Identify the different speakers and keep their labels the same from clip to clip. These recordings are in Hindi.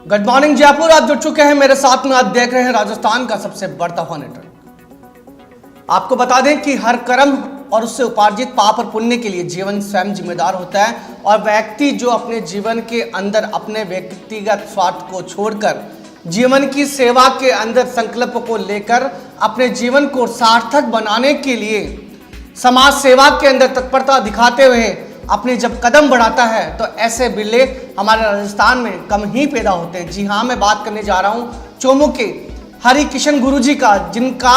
Speaker 1: Good morning Jaipur. आप जुड़ चुके हैं मेरे साथ में। आप देख रहे हैं राजस्थान का सबसे बढ़ता हुआ नेटवर्क। आपको बता दें कि हर कर्म और उससे उपार्जित पाप और पुण्य के लिए जीवन स्वयं जिम्मेदार होता है और व्यक्ति जो अपने जीवन के अंदर अपने व्यक्तिगत स्वार्थ को छोड़कर जीवन की सेवा के अंदर संकल्प को लेकर अपने जीवन को सार्थक बनाने के लिए समाज सेवा के अंदर तत्परता दिखाते हुए अपने जब कदम बढ़ाता है तो ऐसे बिरले हमारे राजस्थान में कम ही पैदा होते हैं। जी हाँ, मैं बात करने जा रहा हूँ चोमू के हरि किशन गुरु जी का, जिनका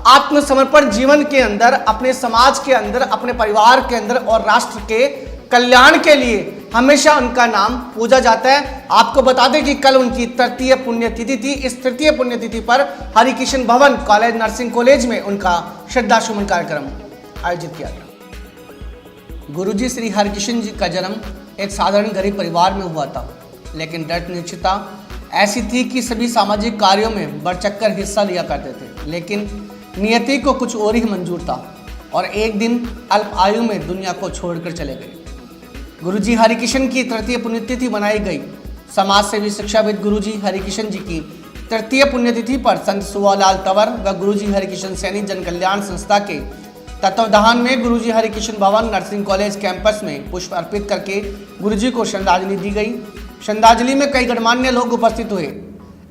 Speaker 1: आत्मसमर्पण जीवन के अंदर अपने समाज के अंदर अपने परिवार के अंदर और राष्ट्र के कल्याण के लिए हमेशा उनका नाम पूजा जाता है। आपको बता दें कि कल उनकी तृतीय पुण्यतिथि थी। इस तृतीय पुण्यतिथि पर हरि किशन भवन कॉलेज नर्सिंग कॉलेज में उनका श्रद्धासुमन कार्यक्रम आयोजित किया गया। गुरुजी श्री हरकिशन जी का जन्म एक साधारण गरीब परिवार में हुआ था, लेकिन दृढ़ निश्चयता ऐसी थी कि सभी सामाजिक कार्यों में बढ़चढ़कर हिस्सा लिया करते थे। लेकिन नियति को कुछ और ही मंजूर था और एक दिन अल्प आयु में दुनिया को छोड़कर चले गए। गुरुजी हरिकिशन की तृतीय पुण्यतिथि बनाई गई। समाज सेवी शिक्षाविद गुरुजी हरिकिशन जी की तृतीय पुण्यतिथि पर संत सुवालाल तंवर व गुरुजी हरिकिशन सैनी जन कल्याण संस्था के तत्वावधान में गुरुजी हरिकिशन भवन नर्सिंग कॉलेज कैंपस में पुष्प अर्पित करके गुरुजी को श्रद्धांजलि दी गई। श्रद्धांजलि में कई गणमान्य लोग उपस्थित हुए।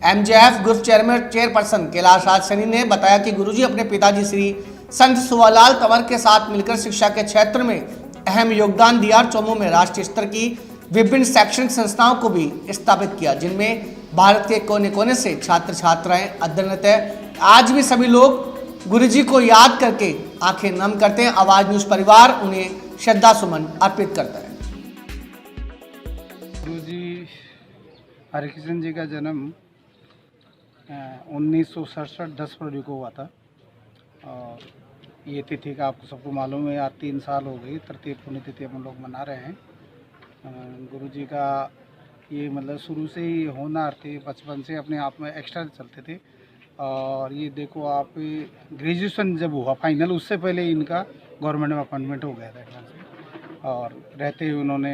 Speaker 1: एमजेएफ ग्रुप चेयरपर्सन कैलाश राज सैनी ने बताया कि गुरुजी अपने पिताजी श्री संत सुवालाल तंवर के साथ मिलकर शिक्षा के क्षेत्र में अहम योगदान दिया और चोमू में राष्ट्रीय स्तर की विभिन्न शैक्षणिक संस्थाओं को भी स्थापित किया, जिनमें भारत के कोने कोने से छात्र छात्राएं अध्ययनरत है। आज भी सभी लोग गुरुजी को याद करके आंखें नम करते हैं। आवाज न्यूज परिवार उन्हें श्रद्धा सुमन अर्पित करता है।
Speaker 2: गुरुजी हरिकिशन जी का जन्म 1967 10 फरवरी को हुआ था और ये तिथि का आपको सबको मालूम है। आज 3 साल हो गई, तृतीय पुण्यतिथि हम लोग मना रहे हैं। गुरुजी का ये मतलब शुरू से ही होनहार थे, बचपन से अपने आप में एक्स्ट्रा चलते थे। और ये देखो आप, ग्रेजुएशन जब हुआ फाइनल, उससे पहले इनका गवर्नमेंट में अपॉइंटमेंट हो गया था यहाँ से। और रहते हुए उन्होंने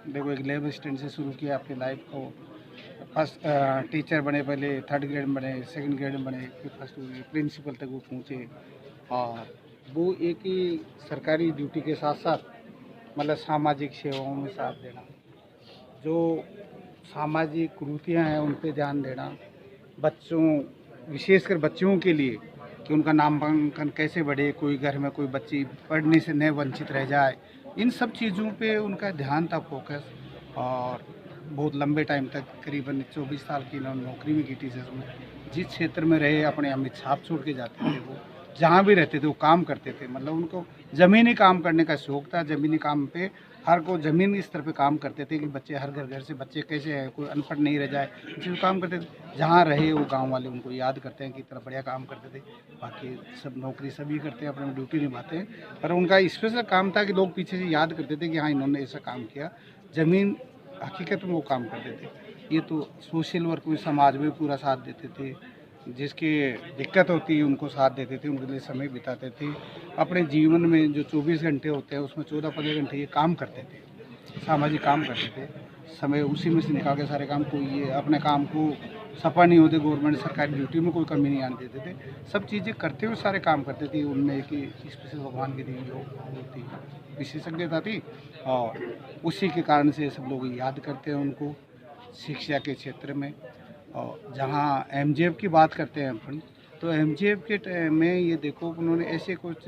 Speaker 2: देखो एक लैब असिस्टेंट से शुरू किया अपनी लाइफ को। फर्स्ट टीचर बने, पहले 3rd ग्रेड में बने, 2nd ग्रेड में बने, फिर फर्स्ट प्रिंसिपल तक वो पहुँचे। और वो एक ही सरकारी ड्यूटी के साथ साथ मतलब सामाजिक सेवाओं में साथ देना, जो सामाजिक कुरीतियाँ हैं उन पर ध्यान देना, बच्चों विशेषकर बच्चों के लिए कि उनका नामांकन कैसे बढ़े, कोई घर में कोई बच्ची पढ़ने से न वंचित रह जाए, इन सब चीज़ों पे उनका ध्यान था, फोकस। और बहुत लंबे टाइम तक करीबन 24 साल की इन्होंने नौकरी भी की टीचर्स में। जिस क्षेत्र में रहे अपने अमित छाप छोड़ के जाते थे, वो जहाँ भी रहते थे वो काम करते थे। मतलब उनको ज़मीनी काम करने का शौक़ था। ज़मीनी काम पे हर को ज़मीन स्तर पे काम करते थे कि बच्चे हर घर से बच्चे कैसे हैं, कोई अनपढ़ नहीं रह जाए, जो काम करते थे। जहाँ रहे वो गांव वाले उनको याद करते हैं कि इतना बढ़िया काम करते थे। बाकी सब नौकरी सभी करते हैं, अपनी ड्यूटी निभाते हैं, पर उनका स्पेशल काम था कि लोग पीछे से याद करते थे कि हाँ इन्होंने ऐसा काम किया। ज़मीन हकीकत में वो काम करते थे। ये तो सोशल वर्क में समाज में पूरा साथ देते थे, जिसकी दिक्कत होती है उनको साथ देते थे, उनके लिए समय बिताते थे। अपने जीवन में जो 24 घंटे होते हैं उसमें 14-15 घंटे ये काम करते थे, सामाजिक काम करते थे। समय उसी में से निकाल के सारे काम को, ये अपने काम को सफल नहीं होते, गवर्नमेंट सरकारी ड्यूटी में कोई कमी नहीं आने देते थे। सब चीज़ें करते हुए सारे काम करते थे। उनमें एक स्पेशल भगवान की दी होती विशेषज्ञता थी और उसी के कारण से सब लोग याद करते हैं उनको शिक्षा के क्षेत्र में। और जहाँ एमजेएफ की बात करते हैं अपन, तो एमजेएफ के में ये देखो उन्होंने ऐसे कुछ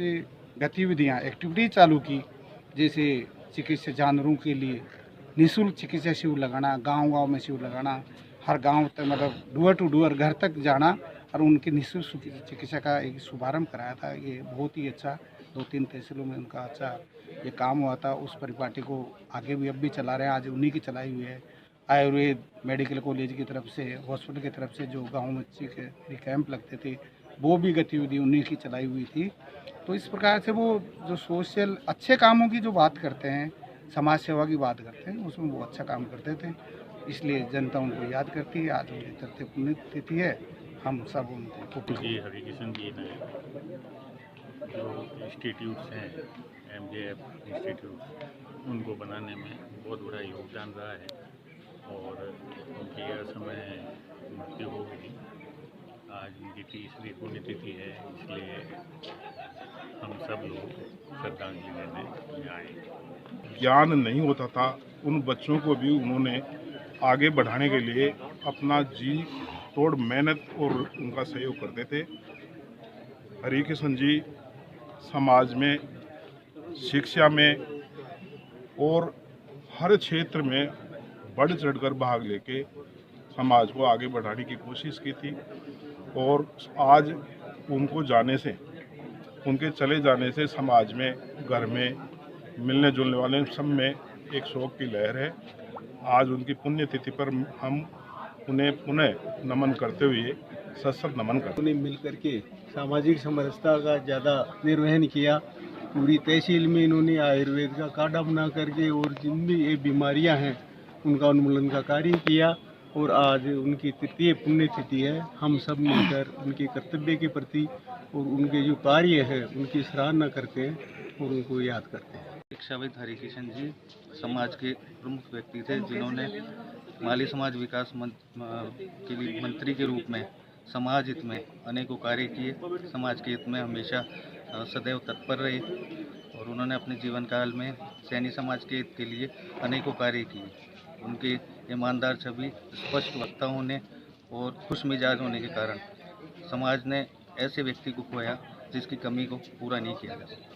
Speaker 2: गतिविधियाँ एक्टिविटी चालू की, जैसे चिकित्सा जानवरों के लिए निःशुल्क चिकित्सा शिविर लगाना, गांव-गांव में शिविर लगाना, हर गांव तक मतलब डोर टू डोर घर तक जाना और उनकी निःशुल्क चिकित्सा का एक शुभारंभ कराया था। ये बहुत ही अच्छा 2-3 तहसीलों में उनका अच्छा ये काम हुआ था। उस परिपाटी को आगे भी अब भी चला रहे हैं, आज उन्हीं की चलाई हुई है। आयुर्वेद मेडिकल कॉलेज की तरफ से, हॉस्पिटल की तरफ से जो गाँव में कैंप लगते थे, वो भी गतिविधि उन्हीं की चलाई हुई थी। तो इस प्रकार से वो जो सोशल अच्छे कामों की जो बात करते हैं, समाज सेवा की बात करते हैं, उसमें वो अच्छा काम करते थे। इसलिए जनता उनको याद करती है। आज उनकी तृतीय पुण्यतिथि है, हम सब उनको
Speaker 3: जी हरिकिशन जी ने जो इंस्टीट्यूट्स हैं, एमजेएफ इंस्टीट्यूट, उनको बनाने में बहुत बड़ा योगदान रहा है और उनकी समय मृत्यु हो गई। आज उनकी 30वीं पुण्यतिथि है, इसलिए हम सब लोग श्रद्धांजलि देने आए।
Speaker 4: ज्ञान नहीं होता था, उन बच्चों को भी उन्होंने आगे बढ़ाने के लिए अपना जी तोड़ मेहनत और उनका सहयोग करते थे। हरि कृष्ण जी समाज में, शिक्षा में और हर क्षेत्र में बढ़ चढ़कर भाग लेके समाज को आगे बढ़ाने की कोशिश की थी। और आज उनको जाने से, उनके चले जाने से समाज में, घर में, मिलने जुलने वाले सब में एक शोक की लहर है। आज उनकी पुण्यतिथि पर हम उन्हें पुनः नमन करते हुए सशक्त नमन करते हैं।
Speaker 5: उन्हें मिल करके सामाजिक समरसता का ज़्यादा निर्वहन किया। पूरी तहसील में इन्होंने आयुर्वेद का काढ़ा बना करके और जिन भी ये बीमारियां हैं उनका उन्मूलन का कार्य किया। और आज उनकी तृतीय पुण्यतिथि है। हम सब मिलकर उनके कर्तव्य के प्रति और उनके जो कार्य है उनकी सराहना करते हैं और उनको याद करते हैं।
Speaker 6: शिक्षाविद हरि कृष्ण जी समाज के प्रमुख व्यक्ति थे, जिन्होंने माली समाज विकास के लिए मंत्री के रूप में समाज हित में अनेकों कार्य किए। समाज के हित में हमेशा सदैव तत्पर रहे और उन्होंने अपने जीवन काल में सैनी समाज के हित के लिए अनेकों कार्य किए। उनके ईमानदार छवि, स्पष्ट वक्ता होने और खुश मिजाज होने के कारण समाज ने ऐसे व्यक्ति को खोया जिसकी कमी को पूरा नहीं किया जा सकता।